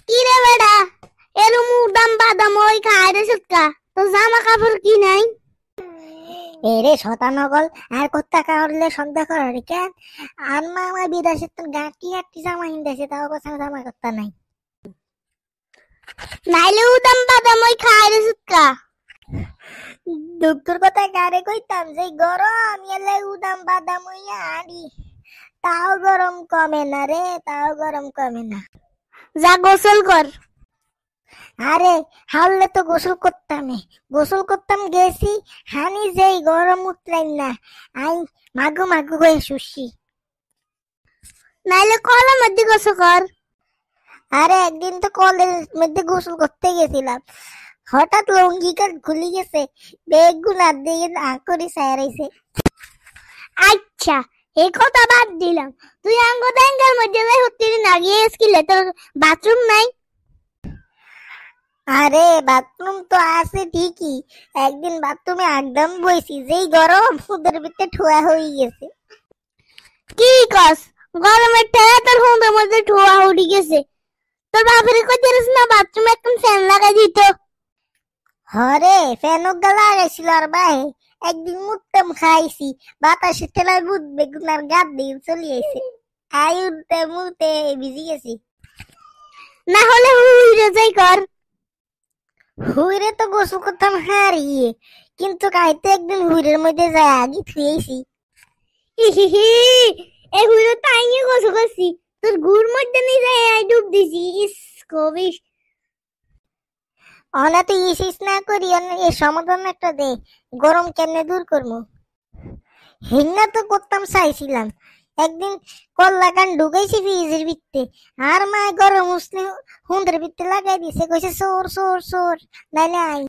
কি রে বেটা, এরম উদাম বাদাম ওই খায় রে সুটকা, তো জামা কাপড় কি নাই? এরে শতানগল আর কোথা কাহলে সন্ধ্যা করার কেন? আর মামা বিদেশে তো গাঁটি গাঁটি জামা হিন্দেছে, তাও কথা জামা করতে নাই। নাইলে উদাম বাদাম ওই খায় রে সুটকা। দুঃখের কথা গারে কইতাম যে গরম এলে উদাম বাদাম হইয়া আড়ি, তাও গরম কমে না রে, তাও গরম কমে না। যা গোসল কর। আরে হাওলে তো গোসল করতাম গেছি, হানি যেই গরম উতলাই না, আই মাগু মাগু হয়ে শুষি। নাইলে কলের মধ্যে গোসল কর। আরে একদিন তো কলের মধ্যে গোসল করতে গেছিলাম, হঠাৎ লঙ্গি কাট খুলে গেছে, বেগুন আর দিয়ে আকরি সারাইছে। আচ্ছা, এই কথা বাদ দিলাম, তুই আঙ্গ ড্যাঙ্গার মধ্যে যাই হতে না গিয়ে স্কিলে তোর বাথরুম নাই? আরে বাথরুম তো আছে ঠিকই, একদিন বাথরুমে একদম বইছি, যেই গরম ফুদের ভিতরে ঠোয়া হয়ে গেছে। কি কস, গরমের ঠেলা তোর হুঁদের মধ্যে ঠোয়া উঠে গেছে? তোর বাপের কইতেছিস না বাথরুমে একদম ফ্যান লাগাই দিত? হরে ফ্যানক গলা গেছিল আর বাহে, একদিন মুত্তাম খাইছি, বাতাসে ঠেলায় বুধ বেগুন আর গাদ দিয়ে চলে আইছে, আই উঠতে মুতে ভিজি গেছি। না হলে হুইরে যাই কর। হুইরে তো গোসল করতাম হারিয়ে, কিন্তু কাইতে একদিন হুইরের মধ্যে যায় আগে থুয়েছি। হিহিহি, এই হুইরে তাইয়ে গোসল করছি, তোর গুড় মধ্যে নিয়ে যাই আই ডুব দিছি। ইস কবিস। অনা তুই ইসিস না করি, এর সমাধান একটা দে, গরম কেমনে দূর করবো। হিন্না তো করতাম চাইছিলাম, একদিন কল্লা কান ঢুকাইছি ফ্রিজের ভিতরে, আর মা গরম উসলে হুন্ডের ভিতরে লাগাই দিছে, কইছে সোর সোর সোর, নাইলে আই।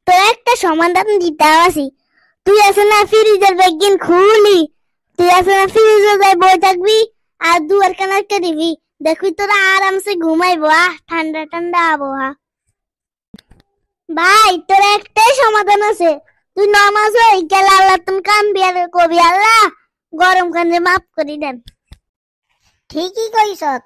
তোর একটা সমাধান দিতে আসি, তুই আছে না ফ্রিজের বেগিন খুলি, তুই আছে না ফ্রিজে যাই বই থাকবি আর দুয়ার কানারটা দিবি, দেখবি তোরা আরামসে ঘুমাইবো। ঠান্ডা ঠান্ডা আবহাওয়া। ভাই তোর একটাই সমাধান আছে, তুই নামাজ হই গেলে আল্লাহ তুমি কানবি আর কবি আল্লাহ গরম কানে মাফ করি দেন। ঠিকই কইছত।